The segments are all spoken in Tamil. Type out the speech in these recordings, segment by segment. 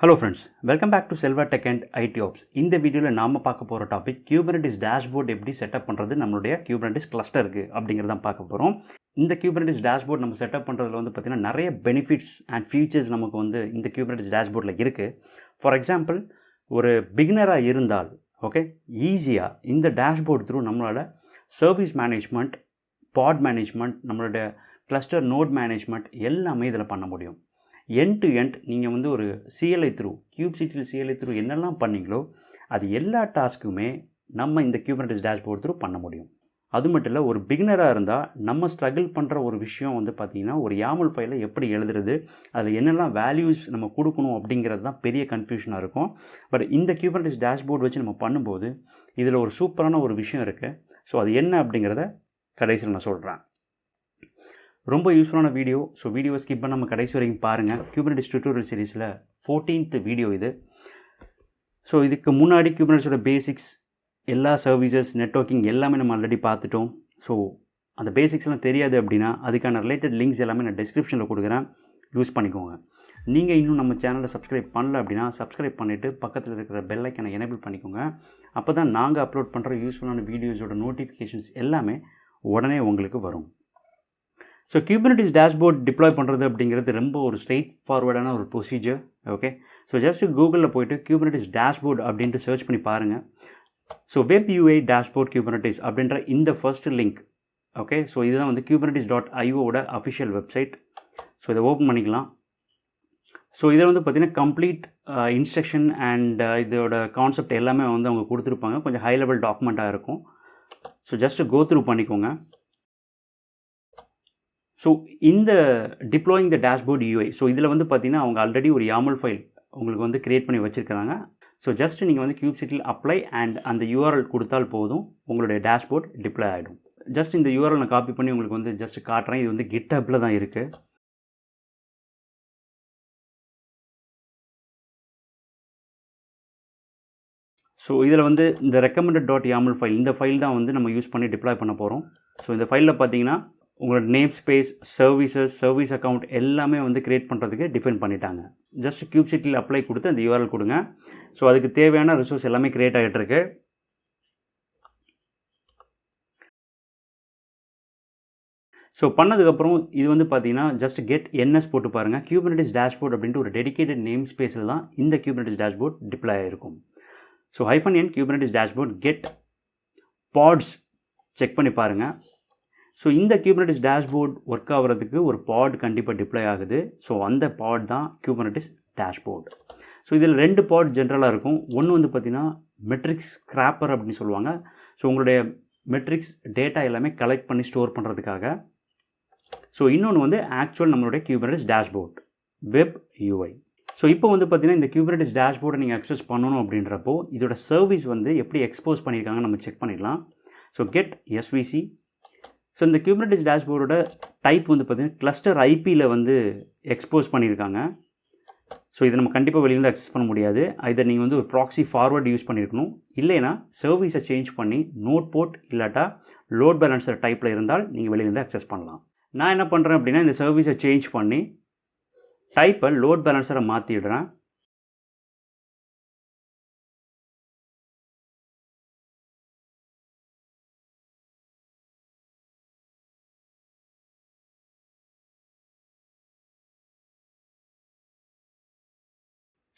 Hello friends, welcome back to Selva Tech and IT Ops. இந்த வீடியோவில் நாம் பார்க்க போகிற டாபிக் Kubernetes டேஷ்போர்ட் எப்படி செட்டப் பண்ணுறது நம்மளுடைய Kubernetes கிளஸ்டருக்கு அப்படிங்கிறதான் பார்க்க போகிறோம். இந்த Kubernetes டேஷ்போர்ட் நம்ம செட்டப் பண்ணுறதுல வந்து பார்த்திங்கன்னா நிறைய பெனிஃபிட்ஸ் அண்ட் ஃபீச்சர்ஸ் நமக்கு வந்து இந்த Kubernetes டேஷ்போர்டில் இருக்குது. ஃபார் எக்ஸாம்பிள் ஒரு பிகினராக இருந்தால் ஈஸியாக இந்த டேஷ்போர்ட் த்ரூ நம்மளோட சர்வீஸ் மேனேஜ்மெண்ட், பாட் மேனேஜ்மெண்ட், நம்மளோட கிளஸ்டர் நோட் மேனேஜ்மெண்ட் எல்லாமே இதில் பண்ண முடியும். எண்ட் டு எண்ட் நீங்கள் வந்து ஒரு CLI த்ரூ கியூப்சிட்டியில் CLI த்ரூ என்னெல்லாம் பண்ணீங்களோ அது எல்லா டாஸ்க்குமே நம்ம இந்த Kubernetes டேஷ்போர்ட் த்ரூ பண்ண முடியும். அது மட்டும் இல்லை, ஒரு பிகினராக இருந்தால் நம்ம ஸ்ட்ரகிள் பண்ணுற ஒரு விஷயம் வந்து பார்த்திங்கன்னா ஒரு YAML ஃபைலை எப்படி எழுதுறது, அதில் என்னெல்லாம் வேல்யூஸ் நம்ம கொடுக்கணும் அப்படிங்கிறது தான் பெரிய கன்ஃபியூஷனாக இருக்கும். பட் இந்த Kubernetes டேஷ்போர்ட் வச்சு நம்ம பண்ணும்போது இதில் ஒரு சூப்பரான ஒரு விஷயம் இருக்குது. ஸோ அது என்ன அப்படிங்கிறத கடைசியில் நான் சொல்கிறேன். ரொம்ப யூஸ்ஃபுல்லான வீடியோ. ஸோ வீடியோவை ஸ்கிப் பண்ண நம்ம கடைசி வரைக்கும் பாருங்கள். Kubernetes டியூட்டோரியல் சீரீஸில் 14th வீடியோ இது. ஸோ இதுக்கு முன்னாடி Kubernetesோட பேசிக்ஸ், எல்லா சர்வீசஸ், நெட்வொர்க்கிங் எல்லாமே நம்ம ஆல்ரெடி பார்த்துட்டோம். ஸோ அந்த பேசிக்ஸ்லாம் தெரியாது அப்படின்னா அதுக்கான ரிலேட்டட் லிங்க்ஸ் எல்லாமே நான் டிஸ்கிரிப்ஷனில் கொடுக்குறேன், யூஸ் பண்ணிக்கோங்க. நீங்கள் இன்னும் நம்ம சேனலை சப்ஸ்கிரைப் பண்ணல அப்படின்னா சப்ஸ்கிரைப் பண்ணிவிட்டு பக்கத்தில் இருக்கிற பெல் ஐக்கனை எனேபிள் பண்ணிக்கோங்க. அப்போ தான் நாங்கள் அப்லோட் பண்ணுற யூஸ்ஃபுல்லான வீடியோஸோட நோட்டிஃபிகேஷன்ஸ் எல்லாமே உடனே உங்களுக்கு வரும். ஸோ Kubernetes டேஷ்போர்ட் டிப்ளாய் பண்ணுறது அப்படிங்கிறது ரொம்ப ஒரு ஸ்ட்ரெயிட் ஃபார்வர்டான ஒரு ப்ரொசீஜர். ஓகே, ஸோ ஜஸ்ட்டு கூகுளில் போய்ட்டு Kubernetes டேஷ்போர்ட் அப்படின்ட்டு சர்ச் பண்ணி பாருங்கள். So web UI dashboard Kubernetes அப்படின்ற இந்த ஃபர்ஸ்ட் லிங்க். ஓகே, ஸோ இதுதான் வந்து kubernetes.ioவோட அஃபிஷியல் வெப்சைட். ஸோ இதை ஓப்பன் பண்ணிக்கலாம். ஸோ இதில் வந்து பார்த்திங்கன்னா கம்ப்ளீட் இன்ஸ்ட்ரக்ஷன் அண்ட் இதோட கான்செப்ட் எல்லாமே வந்து அவங்க கொடுத்துருப்பாங்க. கொஞ்சம் ஹை லெவல் டாக்குமெண்ட்டாக இருக்கும். ஸோ ஜஸ்ட்டு கோ த்ரூ பண்ணிக்கோங்க. ஸோ இந்த டிப்ளாயிங் த டேஷ்போர்ட் UI, ஸோ இதில் வந்து பார்த்திங்கன்னா அவங்க ஆல்ரெடி ஒரு YAML ஃபைல் உங்களுக்கு வந்து க்ரியேட் பண்ணி வச்சுருக்காங்க. ஸோ ஜஸ்ட் நீங்கள் வந்து கியூப்சிட்டியில் அப்ளை அண்ட் அந்த URL கொடுத்தால் போதும், உங்களுடைய டேஷ்போர்ட் டிப்ளாய் ஆகிடும். ஜஸ்ட் இந்த URL நான் காப்பி பண்ணி உங்களுக்கு வந்து ஜஸ்ட் காட்டுறேன். இது வந்து GitHubல தான் இருக்குது. ஸோ இதில் வந்து இந்த recommended.yaml ஃபைல், இந்த ஃபைல் தான் வந்து நம்ம யூஸ் பண்ணி டிப்ளாய் பண்ண போகிறோம். ஸோ இந்த ஃபைலில் பார்த்தீங்கன்னா உங்களோட நேம் ஸ்பேஸ், சர்வீஸ் அக்கௌண்ட் எல்லாமே வந்து க்ரியேட் பண்ணுறதுக்கு டிஃபைன் பண்ணிட்டாங்க. ஜஸ்ட் கியூப்சிட்டியில் அப்ளை கொடுத்து அந்த URL கொடுங்க. ஸோ அதுக்கு தேவையான ரிசோர்ஸ் எல்லாமே க்ரியேட் ஆகிட்டு இருக்கு. ஸோ பண்ணதுக்கப்புறம் இது வந்து பார்த்தீங்கன்னா ஜஸ்ட் கெட் NS போட்டு பாருங்கள். Kubernetes டேஷ்போர்ட் அப்படின்ட்டு ஒரு டெடிக்கேட்டட் நேம் ஸ்பேஸில் தான் இந்த Kubernetes டேஷ்போர்ட் டிப்ளாய் ஆகிருக்கும். So -n Kubernetes dashboard get pods check பண்ணி பாருங்கள். ஸோ இந்த Kubernetes டேஷ்போர்ட் ஒர்க் ஆகிறதுக்கு ஒரு பாட் கண்டிப்பாக டிப்ளாய் ஆகுது. ஸோ அந்த பாட் தான் Kubernetes டேஷ்போர்ட். ஸோ இதில் 2 பாட் ஜென்ரலாக இருக்கும். ஒன்று வந்து பார்த்திங்கன்னா மெட்ரிக்ஸ் ஸ்க்ராப்பர் அப்படின்னு சொல்லுவாங்க. ஸோ உங்களுடைய மெட்ரிக்ஸ் டேட்டா எல்லாமே கலெக்ட் பண்ணி ஸ்டோர் பண்ணுறதுக்காக. ஸோ இன்னொன்று வந்து ஆக்சுவல் நம்மளுடைய Kubernetes dashboard web UI. So இப்போ வந்து பார்த்திங்கன்னா இந்த Kubernetes டேஷ்போர்டை நீங்கள் அக்சஸ் பண்ணணும் அப்படின்றப்போ இதோட சர்வீஸ் வந்து எப்படி எக்ஸ்போஸ் பண்ணியிருக்காங்கன்னு நம்ம செக் பண்ணிடலாம். So get SVC. ஸோ இந்த Kubernetes டேஷ்போர்டோட டைப் வந்து பார்த்திங்கன்னா கிளஸ்டர் IPயில் வந்து எக்ஸ்போஸ் பண்ணியிருக்காங்க. ஸோ இதை நம்ம கண்டிப்பாக வெளியிலேருந்து அக்சஸ் பண்ண முடியாது. இதை நீங்கள் வந்து ஒரு ப்ராக்ஸி ஃபார்வர்ட் யூஸ் பண்ணியிருக்கணும். இல்லைனா சர்வீஸை சேஞ்ச் பண்ணி நோட் போர்ட் இல்லாட்டா லோட் பேலன்சர் டைப்பில் இருந்தால் நீங்கள் வெளியிலேருந்து அக்சஸ் பண்ணலாம். நான் என்ன பண்ணுறேன் அப்படின்னா இந்த சர்வீஸை சேஞ்ச் பண்ணி டைப்பை லோட் பேலன்சரை மாற்றிடுறேன்.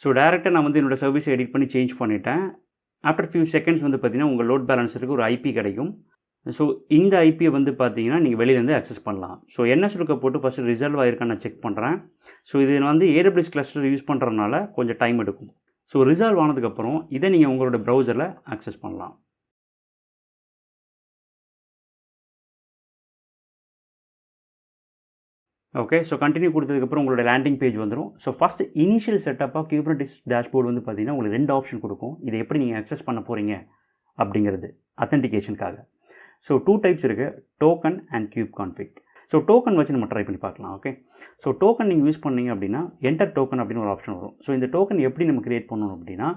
ஸோ டேரெக்டாக நான் வந்து என்னோடய சர்வீஸை எடிட் பண்ணி சேஞ்ச் பண்ணிட்டேன். ஆஃப்டர் ஃபியூ செகண்ட்ஸ் வந்து பார்த்திங்கன்னா உங்கள் லோட் பேலன்ஸருக்கு ஒரு IP கிடைக்கும். ஸோ இந்த IPயை வந்து பார்த்தீங்கன்னா நீங்கள் வெளியிலேருந்து அக்சஸ் பண்ணலாம். ஸோ NS இருக்க போட்டு ஃபஸ்ட்டு ரிசல்வ் ஆகிருக்கான்னு நான் செக் பண்ணுறேன். ஸோ இது வந்து AWS கிளஸ்டர் யூஸ் பண்ணுறதுனால கொஞ்சம் டைம் எடுக்கும். ஸோ ரிசால்வ் ஆனதுக்கப்புறம் இதை நீங்கள் உங்களோட ப்ரௌசரில் அக்சஸ் பண்ணலாம். ஓகே, ஸோ கண்டினியூ கொடுத்ததுக்கப்புறம் உங்களோட லேண்டிங் பேஜ் வந்துடும். ஸோ ஃபஸ்ட் இனிஷியல் செட்டப்பாக Kubernetes டேஷ்போர்ட் வந்து பார்த்திங்கன்னா உங்களுக்கு 2 ஆப்ஷன் கொடுக்கும். இதை எப்படி நீங்கள் அக்சஸ் பண்ண போகிறீங்க அப்படிங்கிறது அத்தென்டிகேஷனுக்காக. ஸோ 2 டைப்ஸ் இருக்குது, token and kubectl. So token வச்சு நம்ம ட்ரை பண்ணி பார்க்கலாம். ஓகே, ஸோ டோக்கன் நீங்கள் யூஸ் பண்ணீங்க அப்படின்னா என்டர் டோக்கன் அப்படின்னு ஒரு ஆப்ஷன் வரும். ஸோ இந்த டோக்கன் எப்படி நம்ம க்ரியேட் பண்ணணும் அப்படின்னா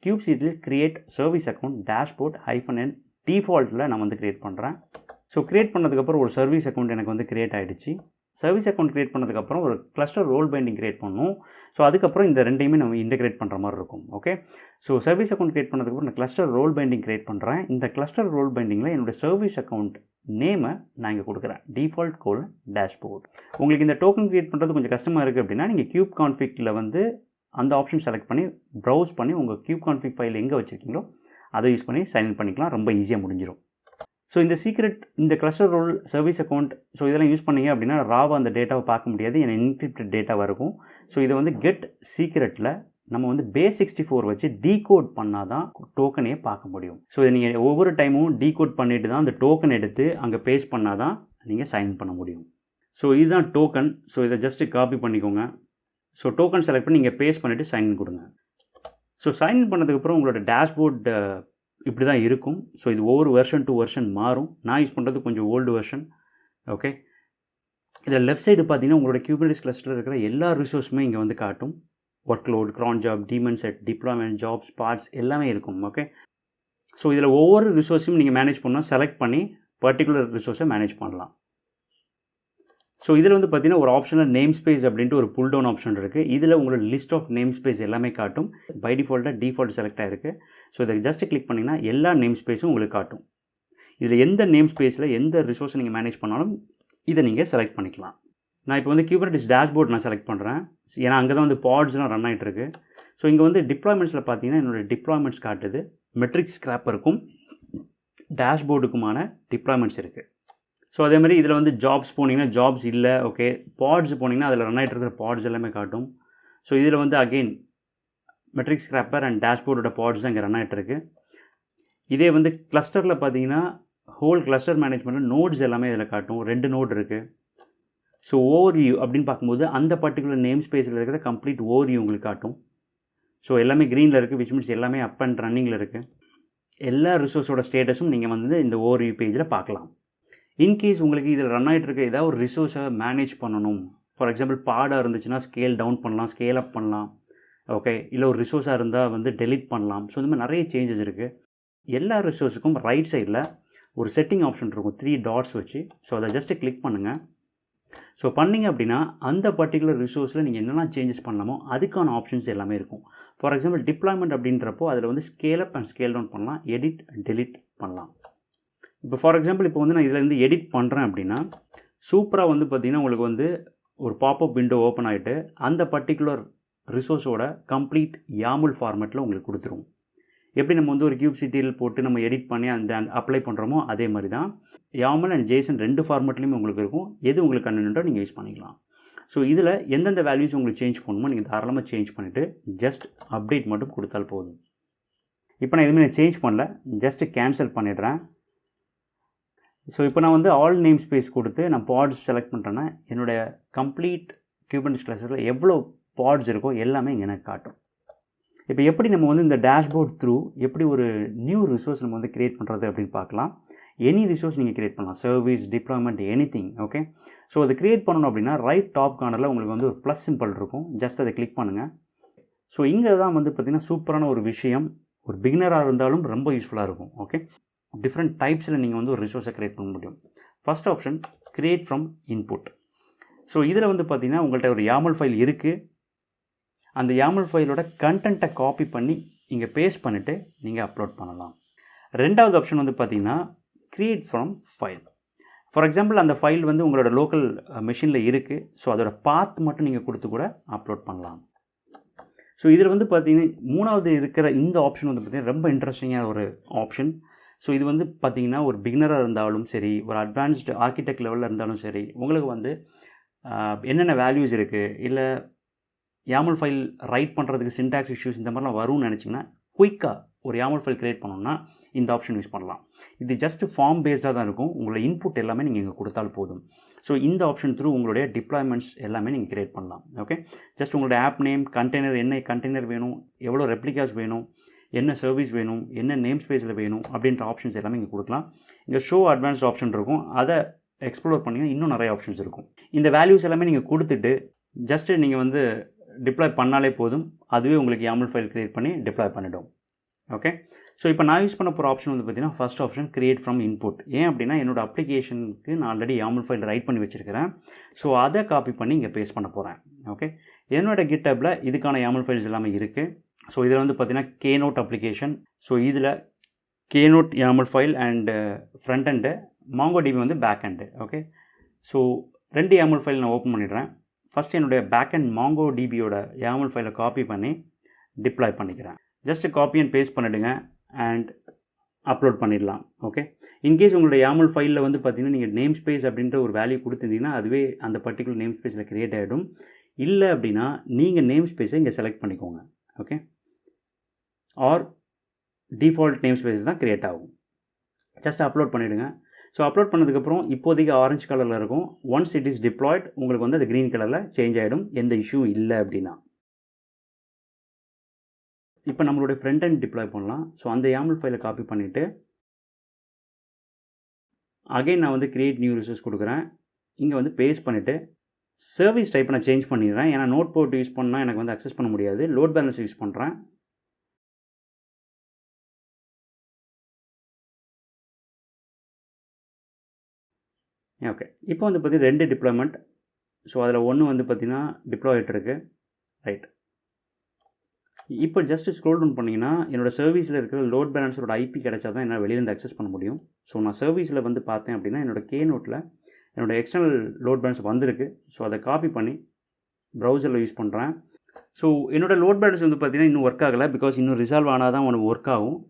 கியூப்சிட்டியில் create service account dashboard -n டிஃபால்ட்டில் நான் வந்து க்ரியேட் பண்ணுறேன். ஸோ க்ரியேட் பண்ணதுக்கப்புறம் ஒரு சர்வீஸ் அக்கௌண்ட் எனக்கு வந்து க்ரியேட் ஆகிடுச்சு. சர்வீஸ் அக்கௌண்ட் க்ரியேட் பண்ணதுக்கப்புறம் ஒரு கிளஸ்டர் ரோல் பைண்டிங் க்ரியேட் பண்ணணும். ஸோ அதுக்கப்புறம் இந்த ரெண்டையுமே நம்ம இன்டெகிரேட் பண்ணுற மாதிரி இருக்கும். Okay, so service account create பண்ணதுக்கப்புறம் நான் கிளஸ்டர் ரோல் பைண்டிங் க்ரியேட் பண்ணுறேன். இந்த கிளஸ்டர் ரோல் பைண்டிங்கில் என்னோடய சர்வீஸ் அக்கௌண்ட் நேமை நான் இங்கே கொடுக்குறேன், டிஃபால்ட் கோல் டேஷ்போர்ட். உங்களுக்கு இந்த டோக்கன் க்ரியேட் பண்ணுறது கொஞ்சம் கஷ்டமாக இருக்குது அப்படின்னா நீங்கள் கியூப் கான்ஃபிகில் வந்து அந்த ஆப்ஷன் செலக்ட் பண்ணி ப்ரௌஸ் பண்ணி உங்கள் கியூப் கான்ஃபிக் ஃபைல் எங்கே வச்சுருக்கீங்களோ அதை யூஸ் பண்ணி சைன் இன் பண்ணிக்கலாம். ரொம்ப ஈஸியாக முடிஞ்சிடும். ஸோ இந்த சீக்ரெட், இந்த cluster role, service account, so இதெல்லாம் யூஸ் பண்ணிங்க அப்படின்னா ராவாக அந்த டேட்டாவை பார்க்க முடியாது, ஏன்னா என்கிரிப்டட் டேட்டாவாக இருக்கும். ஸோ இதை வந்து கெட் சீக்ரெட்டில் நம்ம வந்து base64 வச்சு டீகோட் பண்ணால் தான் டோக்கனையே பார்க்க முடியும். ஸோ இதை நீங்கள் ஒவ்வொரு டைமும் டீகோட் பண்ணிட்டு தான் அந்த டோக்கன் எடுத்து அங்கே பேஸ்ட் பண்ணால் தான் நீங்கள் சைன் பண்ண முடியும். ஸோ இதுதான் டோக்கன். ஸோ இதை ஜஸ்ட்டு காப்பி பண்ணிக்கோங்க. ஸோ டோக்கன் செலக்ட் பண்ணி நீங்கள் பேஸ்ட் பண்ணிவிட்டு சைன் கொடுங்க. ஸோ சைன் பண்ணதுக்கப்புறம் உங்களோட டேஷ்போர்ட் இப்படி தான் இருக்கும். ஸோ இது ஒவ்வொரு வெர்ஷன் டு வெர்ஷன் மாறும். நான் யூஸ் பண்ணுறது கொஞ்சம் ஓல்டு வெர்ஷன். ஓகே, இதில் லெஃப்ட் சைடு பார்த்தீங்கன்னா உங்களோட Kubernetes கிளஸ்டரில் இருக்கிற எல்லா ரிசோர்ஸுமே இங்கே வந்து காட்டும். Workload, க்ரான் job, demon set, deployment, jobs, parts எல்லாமே இருக்கும். ஓகே, ஸோ இதில் ஒவ்வொரு ரிசோர்ஸையும் நீங்கள் மேனேஜ் பண்ணால் செலக்ட் பண்ணி பர்டிகுலர் ரிசோர்ஸை மேனேஜ் பண்ணலாம். ஸோ இதில் வந்து பார்த்தீங்கன்னா ஒரு ஆப்ஷனில் நேம் ஸ்பேஸ் அப்படின்ட்டு ஒரு புல் டவுன் ஆப்ஷன் இருக்குது. இதில் உங்களோட லிஸ்ட் ஆஃப் நேம் ஸ்பேஸ் எல்லாமே காட்டும். பை டிஃபால்ட் செலக்ட் ஆகிருக்கு. ஸோ இதை ஜஸ்ட் கிளிக் பண்ணிங்கன்னா எல்லா நேம் ஸ்பேஸும் உங்களுக்கு காட்டும். இதில் எந்த நேம் ஸ்பேஸில் எந்த ரிசோர்ஸை நீங்கள் மேனேஜ் பண்ணாலும் இதை நீங்கள் செலக்ட் பண்ணிக்கலாம். நான் இப்போ வந்து Kubernetes டேஷ்போர்ட் நான் செலக்ட் பண்ணுறேன், ஏன்னா அங்கே தான் வந்து பாட்ஸ்லாம் ரன் ஆகிட்டு இருக்கு. ஸோ இங்கே வந்து டிப்ளாய்மெண்ட்ஸில் பார்த்தீங்கன்னா என்னோடய டிப்ளாய்மெண்ட்ஸ் காட்டுது. மெட்ரிக்ஸ் ஸ்க்ராப்பருக்கும் டேஷ்போர்டுக்குமான டிப்ளாய்மெண்ட்ஸ் இருக்குது. ஸோ அதே மாதிரி இதில் வந்து ஜாப்ஸ் போனீங்கன்னா ஜாப்ஸ் இல்லை. ஓகே, பாட்ஸ் போனீங்கன்னா அதில் ரன் ஆகிட்டு இருக்கிற பாட்ஸ் எல்லாமே காட்டும். ஸோ இதில் வந்து அகெயின் மெட்ரிக்ஸ் ஸ்க்ராப்பர் அண்ட் டேஷ்போர்டோட பாட்ஸ் தான் இங்கே ரன் ஆகிட்டு இருக்கு. இதே வந்து கிளஸ்டரில் பார்த்தீங்கன்னா ஹோல் கிளஸ்டர் மேனேஜ்மெண்ட்டில் நோட்ஸ் எல்லாமே இதில் காட்டும். 2 நோட் இருக்குது. ஸோ ஓவர்வியூ அப்படின்னு பார்க்கும்போது அந்த பர்டிகுலர் நேம் ஸ்பேஸில் இருக்கிற கம்ப்ளீட் ஓவர்வியூ உங்களுக்கு காட்டும். ஸோ எல்லாமே க்ரீனில் இருக்குது, விச் மீன்ஸ் எல்லாமே அப் அண்ட் ரன்னிங்கில் இருக்குது. எல்லா ரிசோர்ஸோட ஸ்டேட்டஸும் நீங்கள் வந்து இந்த ஓவர்வியூ பேஜில் பார்க்கலாம். இன்கேஸ் உங்களுக்கு இதில் ரன் ஆகிட்டு இருக்க ஏதாவது ஒரு ரிசோர்ஸை மேனேஜ் பண்ணணும், ஃபார் எக்ஸாம்பிள் பாடாக இருந்துச்சுன்னா ஸ்கேல் டவுன் பண்ணலாம், ஸ்கேல் அப் பண்ணலாம். ஓகே, இல்லை ஒரு ரிசோர்ஸாக இருந்தால் வந்து டெலிட் பண்ணலாம். ஸோ இந்த மாதிரி நிறைய சேஞ்சஸ் இருக்குது. எல்லா ரிசோர்ஸுக்கும் ரைட் சைடில் ஒரு செட்டிங் ஆப்ஷன் இருக்கும், 3 டாட்ஸ் வச்சு. ஸோ அதை ஜஸ்ட்டு கிளிக் பண்ணுங்கள். ஸோ பண்ணிங்க அப்படின்னா அந்த பர்டிகுலர் ரிசோர்ஸில் நீங்கள் என்னெல்லாம் சேஞ்சஸ் பண்ணலாமோ அதுக்கான ஆப்ஷன்ஸ் எல்லாமே இருக்கும். ஃபார் எக்ஸாம்பிள் டிப்ளாய்மெண்ட் அப்படின்றப்போ அதில் வந்து scale up and scale down பண்ணலாம், எடிட் டெலிட் பண்ணலாம். இப்போ ஃபார் எக்ஸாம்பிள் இப்போ வந்து நான் இதிலேருந்து எடிட் பண்ணுறேன் அப்படின்னா சூப்பராக வந்து பார்த்திங்கன்னா உங்களுக்கு வந்து ஒரு பாப்அப் விண்டோ ஓப்பன் ஆகிட்டு அந்த பர்டிகுலர் ரிசோர்ஸோட கம்ப்ளீட் YAML ஃபார்மேட்டில் உங்களுக்கு கொடுத்துரும். எப்படி நம்ம வந்து ஒரு kubectl போட்டு நம்ம எடிட் பண்ணி அந்த அப்ளை பண்ணுறோமோ அதே மாதிரி தான் YAML அண்ட் JSON 2 ஃபார்மேட்லேயுமே உங்களுக்கு இருக்கும். எது உங்களுக்கு கன்வீனியன்ட்டோ நீங்கள் யூஸ் பண்ணிக்கலாம். ஸோ இதில் எந்தெந்த வேல்யூஸ் உங்களுக்கு சேஞ்ச் பண்ணணுமோ நீங்கள் தாராளமாக சேஞ்ச் பண்ணிவிட்டு ஜஸ்ட் அப்டேட் மட்டும் கொடுத்தால் போதும். இப்போ நான் எதுவுமே சேஞ்ச் பண்ணல, ஜஸ்ட்டு கேன்சல் பண்ணிடுறேன். ஸோ இப்போ நான் வந்து ஆல் நேம் ஸ்பேஸ் கொடுத்து நான் பாட்ஸ் செலக்ட் பண்ணுறேன்னா என்னுடைய கம்ப்ளீட் Kubernetes கிளஸ்டரில் எவ்வளோ பாட்ஸ் இருக்கோ எல்லாமே இங்கே எனக்கு காட்டும். இப்போ எப்படி நம்ம வந்து இந்த டேஷ்போர்ட் த்ரூ எப்படி ஒரு நியூ ரிசோர்ஸ் நம்ம வந்து க்ரியேட் பண்ணுறது அப்படின்னு பார்க்கலாம். எனி ரிசோர்ஸ் நீங்கள் க்ரியேட் பண்ணலாம், service, deployment, anything. Okay, so அதை க்ரியேட் பண்ணணும் அப்படின்னா ரைட் டாப் கார்னரில் உங்களுக்கு வந்து ஒரு ப்ளஸ் சிம்பிள் இருக்கும், ஜஸ்ட் அதை கிளிக் பண்ணுங்கள். ஸோ இங்கே தான் வந்து பார்த்திங்கன்னா சூப்பரான ஒரு விஷயம், ஒரு பிகினராக இருந்தாலும் ரொம்ப யூஸ்ஃபுல்லாக இருக்கும். ஓகே, டிஃப்ரெண்ட் டைப்ஸில் நீங்கள் வந்து ஒரு ரிசோர்ஸை க்ரியேட் பண்ண முடியும். First option create from input. So இதில் வந்து பார்த்திங்கன்னா உங்கள்கிட்ட ஒரு YAML ஃபைல் இருக்குது. அந்த YAML ஃபைலோட கண்டென்ட்டை காப்பி பண்ணி இங்கே பேஸ்ட் பண்ணிவிட்டு நீங்கள் அப்லோட் பண்ணலாம். ரெண்டாவது ஆப்ஷன் வந்து பார்த்திங்கன்னா create from file. For example அந்த ஃபைல் வந்து உங்களோட லோக்கல் மெஷினில் இருக்குது. ஸோ அதோட பாத் மட்டும் நீங்கள் கொடுத்து கூட அப்லோட் பண்ணலாம். ஸோ இதில் வந்து பார்த்திங்கன்னா மூணாவது இருக்கிற இந்த ஆப்ஷன் வந்து பார்த்திங்கன்னா ரொம்ப இன்ட்ரெஸ்டிங்கான ஒரு ஆப்ஷன். ஸோ இது வந்து பார்த்திங்கன்னா ஒரு பிகினராக இருந்தாலும் சரி, ஒரு அட்வான்ஸ்டு ஆர்கிடெக்ட் லெவலில் இருந்தாலும் சரி, உங்களுக்கு வந்து என்னென்ன வேல்யூஸ் இருக்குது, இல்லை YAML ஃபைல் ரைட் பண்ணுறதுக்கு சின்டாக்ஸ் இஷ்யூஸ் இந்த மாதிரிலாம் வரும்னு நினச்சிங்கன்னா குயிக்காக ஒரு YAML ஃபைல் க்ரியேட் பண்ணணும்னா இந்த ஆப்ஷன் யூஸ் பண்ணலாம். இது ஜஸ்ட் ஃபார்ம் பேஸ்டாக தான் இருக்கும். உங்களோட இன்புட் எல்லாமே நீங்கள் இங்கே கொடுத்தால் போதும். ஸோ இந்த ஆப்ஷன் த்ரூ உங்களுடைய டிப்ளாய்மெண்ட்ஸ் எல்லாமே நீங்கள் க்ரியேட் பண்ணலாம். ஓகே, ஜஸ்ட் உங்களோட ஆப் நேம், கண்டெய்னர், என்ன கண்டெய்னர் வேணும், எவ்வளோ ரெப்ளிகாஸ் வேணும், என்ன சர்வீஸ் வேணும், என்ன நேம் ஸ்பேஸில் வேணும் அப்படின்ற ஆப்ஷன்ஸ் எல்லாமே இங்கே கொடுக்கலாம். இங்கே ஷோ அட்வான்ஸ்ட் ஆப்ஷன் இருக்கும், அதை எக்ஸ்ப்ளோர் பண்ணிங்கன்னா இன்னும் நிறைய ஆப்ஷன்ஸ் இருக்கும். இந்த வேல்யூஸ் எல்லாமே நீங்கள் கொடுத்துட்டு ஜஸ்ட்டு நீங்கள் வந்து டிப்ளாய் பண்ணாலே போதும், அதுவே உங்களுக்கு YAML ஃபைல் க்ரியேட் பண்ணி டிப்ளாய் பண்ணிடும். ஓகே. ஸோ இப்போ நான் யூஸ் பண்ண போகிற ஆப்ஷன் வந்து பார்த்தீங்கன்னா first option create from input. ஏன் அப்படின்னா என்னோட அப்ளிகேஷனுக்கு நான் ஆல்ரெடி YAML ஃபைல் ரைட் பண்ணி வச்சுருக்கிறேன். ஸோ அதை காப்பி பண்ணி இங்கே பேஸ்ட் பண்ண போகிறேன். ஓகே. என்னோட GitHubல இதுக்கான YAML ஃபைல்ஸ் எல்லாமே இருக்குது. ஸோ இதில் வந்து பார்த்தீங்கன்னா Keynote அப்ளிகேஷன். ஸோ இதில் Keynote YAML file and front end, MongoDB வந்து back end. Okay. So 2 YAML file நான் ஓப்பன் பண்ணிடுறேன். ஃபஸ்ட் என்னுடைய பேக் அண்ட் MongoDBயோட YAML ஃபைலை காப்பி பண்ணி டிப்ளாய் பண்ணிக்கிறேன். ஜஸ்ட் காப்பி அண்ட் பேஸ்ட் பண்ணிவிடுங்க அண்ட் அப்லோட் பண்ணிடலாம். ஓகே. இன்கேஸ் உங்களோட YAML ஃபைலில் வந்து பார்த்தீங்கன்னா நீங்கள் நேம் ஸ்பேஸ் அப்படின்ற ஒரு வேல்யூ கொடுத்துருந்தீங்கன்னா அதுவே அந்த பர்டிகுலர் நேம் ஸ்பேஸில் க்ரியேட் ஆகிடும். இல்லை அப்படின்னா நீங்கள் நேம் ஸ்பேஸை இங்கே செலக்ட் பண்ணிக்கோங்க. Okay. R default name space தான் க்ரியேட் ஆகும். ஜஸ்ட் அப்லோட் பண்ணிவிடுங்க. ஸோ அப்லோட் பண்ணதுக்கப்புறம் இப்போதைக்கு ஆரஞ்சு கலரில் இருக்கும். ஒன்ஸ் இட் இஸ் டிப்ளாய்ட் உங்களுக்கு வந்து அது க்ரீன் கலரில் சேஞ்ச் ஆகிடும், எந்த இஷ்யூ இல்லை அப்படின்னா. இப்போ நம்மளுடைய ஃப்ரண்ட் எண்ட் டிப்ளாய் பண்ணலாம். ஸோ அந்த YAML ஃபைலை காப்பி பண்ணிவிட்டு அகைன் நான் வந்து கிரியேட் நியூ ரிசோர்ஸ் கொடுக்குறேன். இங்கே வந்து பேஸ்ட் பண்ணிவிட்டு சர்வீஸ் டைப்பை நான் சேஞ்ச் பண்ணிடுறேன். ஏன்னா நோட் போர்ட் யூஸ் பண்ணால் எனக்கு வந்து அக்சஸ் பண்ண முடியாது. லோட் பேலன்ஸ் யூஸ் பண்ணுறேன். ஓகே. இப்போ வந்து பார்த்தீங்கன்னா 2 டிப்ளாய்மெண்ட். ஸோ அதில் ஒன்று வந்து பார்த்தீங்கன்னா டிப்ளாய் ஆகிட்டுருக்கு. ரைட். இப்போ ஜஸ்ட் ஸ்க்ரோல் டவுன் பண்ணிங்கன்னா என்னோடய சர்வீஸில் இருக்கிற லோட் பேலன்ஸரோட ஐபி கிடச்சா தான் என்னால் வெளியிலேருந்து அக்சஸ் பண்ண முடியும். ஸோ நான் சர்வீஸில் வந்து பார்த்தேன் அப்படின்னா என்னோடய Keynoteல் என்னோடய எக்ஸ்டர்னல் லோட் பேலன்ஸ் வந்திருக்கு. ஸோ அதை காப்பி பண்ணி ப்ரௌசரில் யூஸ் பண்ணுறேன். ஸோ என்னோடய லோட் பேலன்ஸ் வந்து பார்த்திங்கன்னா இன்னும் ஒர்க் ஆகலை. பிகாஸ் இன்னும் ரிசால்வ் ஆனால் தான் உனக்கு ஒர்க் ஆகும்.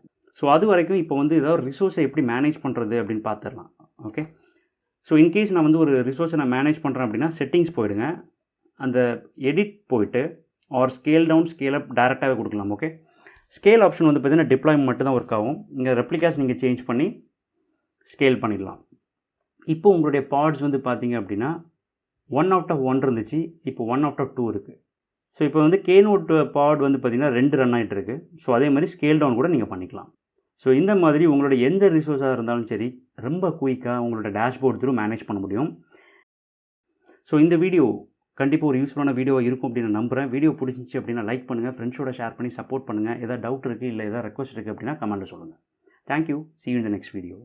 ஸோ அது வரைக்கும் இப்போ வந்து ஏதாவது ரிசோர்ஸை எப்படி மேனேஜ் பண்ணுறது அப்படின்னு பார்த்துடலாம். ஓகே. ஸோ இன்கேஸ் நான் வந்து ஒரு ரிசோர்ஸை நான் மேனேஜ் பண்ணுறேன் அப்படின்னா செட்டிங்ஸ் போயிடுங்க. அந்த எடிட் போயிட்டு or scale down scale up டேரெக்டாகவே கொடுக்கலாம். ஓகே. ஸ்கேல் ஆப்ஷன் வந்து பார்த்தீங்கன்னா டிப்ளாய் மட்டும் தான் ஒர்க் ஆகும். இங்கே ரெப்ளிகாஸ் நீங்கள் சேஞ்ச் பண்ணி ஸ்கேல் பண்ணிடலாம். இப்போ உங்களுடைய பாட்ஸ் வந்து பார்த்தீங்க அப்படின்னா 1/1 இருந்துச்சு, இப்போ 1/2 இருக்குது. ஸோ இப்போ வந்து Keynote பாட் வந்து பார்த்திங்கன்னா 2 ரன் ஆகிட்டு இருக்குது. ஸோ அதே மாதிரி ஸ்கேல் டவுன் கூட நீங்கள் பண்ணிக்கலாம். ஸோ இந்த மாதிரி உங்களோட எந்த ரிசோர்ஸாக இருந்தாலும் சரி ரொம்ப குயிக்காக உங்களோட டேஷ்போர்ட் த்ரூ மேனேஜ் பண்ண முடியும். ஸோ இந்த வீடியோ கண்டிப்பாக ஒரு யூஸ்ஃபுல்லான வீடியோவாக இருக்கும் அப்படின்னு நான் நம்புகிறேன். வீடியோ பிடிச்சிச்சு அப்படின்னா லைக் பண்ணுங்கள், ஃப்ரெண்ட்ஸோட ஷேர் பண்ணி சப்போர்ட் பண்ணுங்கள். ஏதாவது டவுட் இருக்குது இல்லை ஏதாவது ரெக்வஸ்ட் இருக்குது அப்படின்னா கமெண்ட்டில் சொல்லுங்கள். Thank you. See you in the next video.